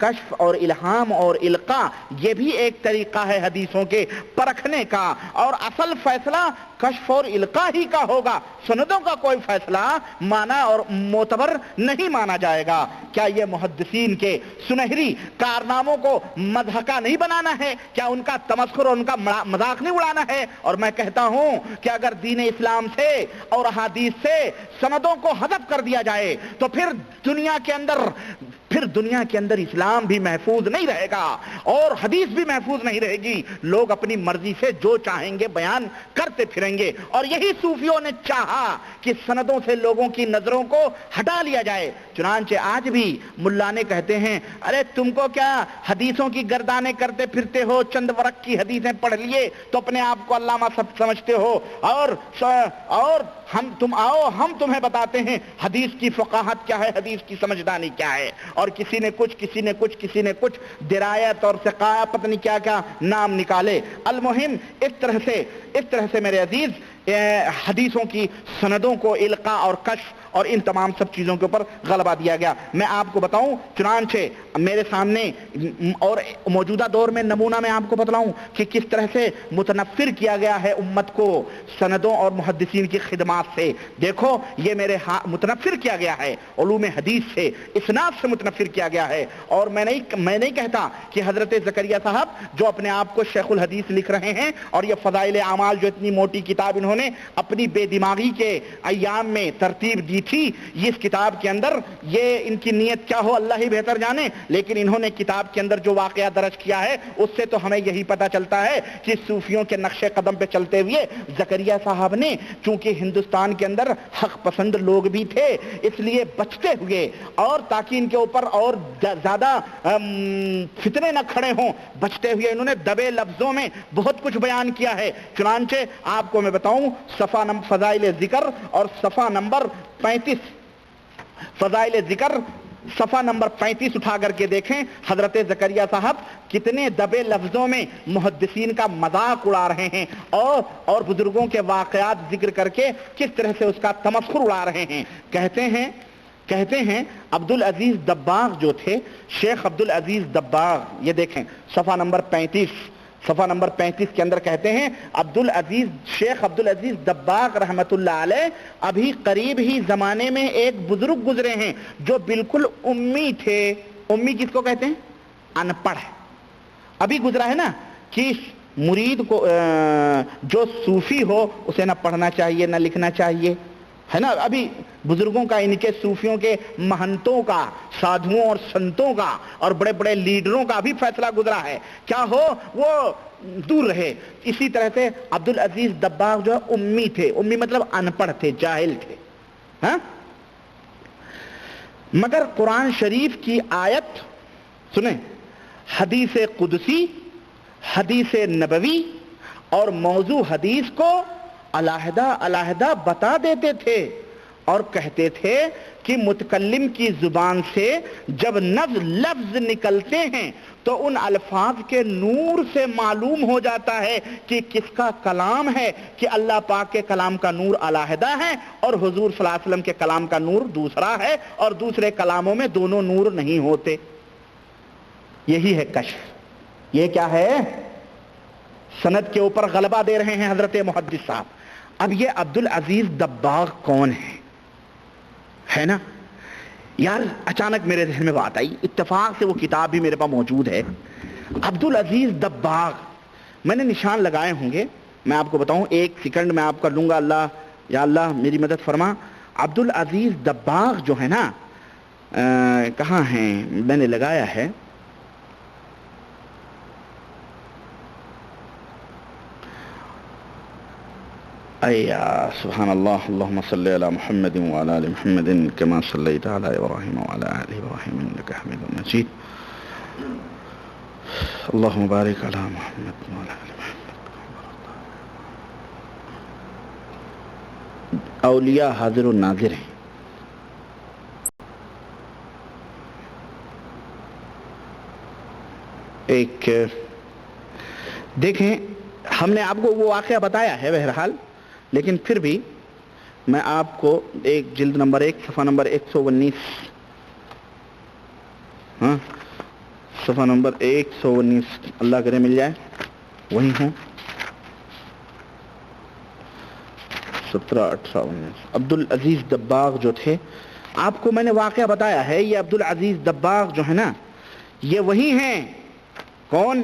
کشف اور الہام اور القاء یہ بھی ایک طریقہ ہے حدیثوں کے پرکھنے کا، اور اصل فیصلہ کشف اور القاء ہی کا ہوگا، سندوں کا کوئی فیصلہ مانا اور معتبر نہیں مانا جائے گا۔ کیا یہ محدثین کے سنہری کارناموں کو مضحکہ نہیں بنانا ہے؟ کیا ان کا تمسخر اور ان کا مذاق نہیں اڑانا ہے؟ اور میں کہتا ہوں کہ اگر دین اسلام سے اور احادیث سے سندوں کو حذف کر دیا جائے تو پھر دنیا کے اندر اسلام بھی محفوظ نہیں رہے گا اور حدیث بھی محفوظ نہیں رہے گی۔ لوگ اپنی مرضی سے جو چاہیں گے بیان کرتے پھریں گے، اور یہی صوفیوں نے چاہا کہ سندوں سے لوگوں کی نظروں کو ہٹا لیا جائے۔ چنانچہ آج بھی ملانے کہتے ہیں ارے تم کو کیا حدیثوں کی گردانے کرتے پھرتے ہو، چند ورق کی حدیثیں پڑھ لیے تو اپنے آپ کو علامہ سب سمجھتے ہو، اور ہم تمہیں بتاتے ہیں حدیث کی فقاہت کیا ہے، حدیث کی سمجھدانی کیا ہے۔ اور کسی نے کچھ درایت اور سقایا پتہ نہیں کیا کیا نام نکالے۔ المہم اس طرح سے میرے عزیز حدیثوں کی سندوں کو القاء اور کشف اور ان تمام سب چیزوں کے اوپر غلبہ دیا گیا۔ میں آپ کو بتاؤں، چنانچہ میرے سامنے اور موجودہ دور میں نمونہ میں آپ کو بتلاؤں کہ کس طرح سے متنفر کیا گیا ہے امت کو سندوں اور محدثین کی خدمات سے۔ دیکھو یہ میرے متنفر کیا گیا ہے علوم حدیث سے، اسناد سے متنفر کیا گیا ہے۔ اور میں نہیں کہتا کہ حضرت زکریا صاحب جو اپنے آپ کو شیخ الحدیث لکھ رہے ہیں اور یہ فضائل اعمال جو اتنی موٹی کتاب انہوں نے اپنی بے دماغی کے ایام میں ترتیب دی تھی، اس کتاب کے اندر یہ ان کی نیت کیا ہو اللہ ہی بہتر جانے، لیکن انہوں نے کتاب کے اندر جو واقعہ درج کیا ہے اس سے تو ہمیں یہی پتہ چلتا ہے کہ صوفیوں کے نقش قدم پہ چلتے ہوئے زکریا صاحب نے، چونکہ ہندوستان کے اندر حق پسند لوگ بھی تھے، اس لیے بچتے ہوئے اور تاکہ ان کے اوپر اور زیادہ فتنے نہ کھڑے ہوں، بچتے ہوئے انہوں نے دبے لفظوں میں بہت کچھ بیان کیا ہے۔ چنانچہ آپ کو میں بتاؤں صفحہ نمبر فضائل ذکر اور صفحہ نمبر 35 فضائل ذکر صفحہ نمبر 35 اٹھا کر کے دیکھیں، حضرت زکریا صاحب کتنے دبے لفظوں میں محدثین کا مذاق اڑا رہے ہیں اور بزرگوں کے واقعات ذکر کر کے کس طرح سے اس کا تمسخر اڑا رہے ہیں۔ کہتے ہیں عبدالعزیز دباغ جو تھے، شیخ عبدالعزیز دباغ، یہ دیکھیں صفحہ نمبر 35 کے اندر کہتے ہیں شیخ عبدالعزیز دباغ رحمت اللہ علیہ ابھی قریب ہی زمانے میں ایک بزرگ گزرے ہیں جو بالکل امی تھے۔ امی کس کو کہتے ہیں؟ ان پڑھ۔ ابھی گزرا ہے نا کہ مرید کو جو صوفی ہو اسے نہ پڑھنا چاہیے نہ لکھنا چاہیے، ہے نا۔ ابھی بزرگوں کا، ان کے صوفیوں کے مہنتوں کا، سادھوؤں اور سنتوں کا اور بڑے بڑے لیڈروں کا بھی فیصلہ گزرا ہے، کیا ہو وہ دور رہے۔ اسی طرح سے عبدالعزیز دباغ جو ہے امی تھے، امی مطلب ان پڑھ تھے، جاہل تھے، ہاں۔ مگر قرآن شریف کی آیت سنیں، حدیث قدسی، حدیث نبوی اور موضوع حدیث کو علیحدہ بتا دیتے تھے اور کہتے تھے کہ متکلم کی زبان سے جب لفظ نکلتے ہیں تو ان الفاظ کے نور سے معلوم ہو جاتا ہے کہ کس کا کلام ہے، کہ اللہ پاک کے کلام کا نور علیحدہ ہے اور حضور صلی اللہ علیہ وسلم کے کلام کا نور دوسرا ہے، اور دوسرے کلاموں میں دونوں نور نہیں ہوتے۔ یہی ہے کشف۔ یہ کیا ہے؟ سند کے اوپر غلبہ دے رہے ہیں حضرت محدث صاحب۔ اب یہ عبدالعزیز دباغ کون ہے نا یار؟ اچانک میرے ذہن میں بات آئی، اتفاق سے وہ کتاب بھی میرے پاس موجود ہے، عبدالعزیز دباغ۔ میں نے نشان لگائے ہوں گے، میں آپ کو بتاؤں، ایک سیکنڈ میں آپ کا لوں گا، اللہ یا اللہ میری مدد فرما۔ عبدالعزیز دباغ جو ہے نا، کہاں ہیں؟ میں نے لگایا ہے، سبحان اللہ، اللہم صلی علی محمد وعلی آل محمد کما صلیت علی ابراہیم وعلی آل ابراہیم انک حمید مجید، اللہم بارک علی محمد وعلی آل محمد۔ اولیاء حاضر و ناظر ہیں۔ ایک دیکھیں، ہم نے آپ کو وہ واقعہ بتایا ہے بہرحال، لیکن پھر بھی میں آپ کو ایک جلد نمبر 1 صفحہ نمبر 119، ہاں، صفحہ نمبر 119 اللہ کرے مل جائے، وہی ہوں 17 18 19۔ عبدالعزیز دباغ جو تھے، آپ کو میں نے واقعہ بتایا ہے، یہ عبدالعزیز دباغ جو ہے نا، یہ وہی ہیں۔ کون؟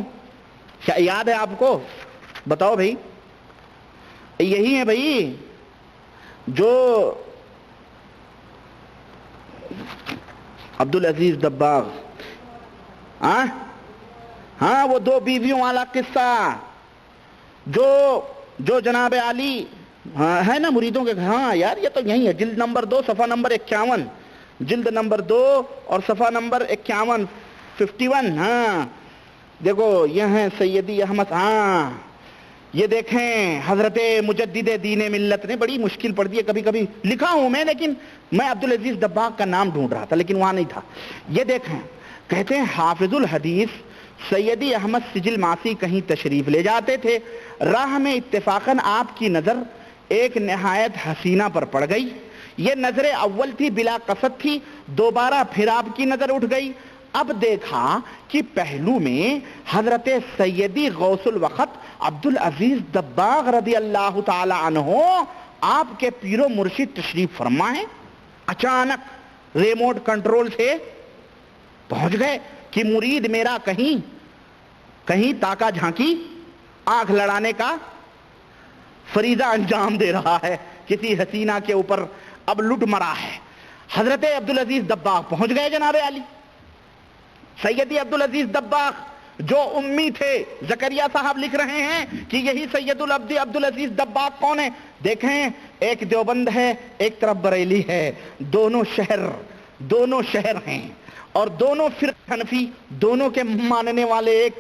کیا یاد ہے آپ کو؟ بتاؤ بھائی، یہی ہیں بھائی جو عبدالعزیز دباغ، ہاں وہ 2 بیویوں والا قصہ جو جناب علی ہے نا مریدوں کے، ہاں یار یہ تو یہی ہے، جلد نمبر 2 صفحہ نمبر 51، جلد نمبر 2 اور صفحہ نمبر 51 51۔ ہاں دیکھو یہ ہیں سیدی احمد، ہاں یہ دیکھیں حضرت مجدد دین ملت نے، بڑی مشکل پڑتی ہے کبھی کبھی، لکھا ہوں میں لیکن میں عبدالعزیز دباغ کا نام ڈھونڈ رہا تھا لیکن وہاں نہیں تھا۔ یہ دیکھیں، کہتے ہیں حافظ الحدیث سیدی احمد سجل ماسی کہیں تشریف لے جاتے تھے، راہ میں اتفاقاً آپ کی نظر ایک نہایت حسینہ پر پڑ گئی۔ یہ نظر اول تھی، بلا قصد تھی، دوبارہ پھر آپ کی نظر اٹھ گئی۔ اب دیکھا کہ پہلو میں حضرت سیدی غوث الوقت عبدالعزیز دباغ رضی اللہ تعالی عنہ آپ کے پیر و مرشد تشریف فرما ہے، اچانک ریموٹ کنٹرول سے پہنچ گئے کہ مرید میرا کہیں تاکہ جھانکی آنکھ لڑانے کا فریضہ انجام دے رہا ہے، کسی حسینہ کے اوپر اب لٹ مرا ہے۔ حضرت عبدالعزیز دباغ پہنچ گئے جناب علی۔ سیدی عبدالعزیز دباغ جو امی تھے، زکریا صاحب لکھ رہے ہیں کہ یہی سید العبد عبدالعزیز دباغ کون ہے؟ دیکھیں، ایک دیوبند ہے، ایک طرف بریلی ہے، دونوں شہر ہیں، اور دونوں فرقہ حنفی، دونوں کے ماننے والے ایک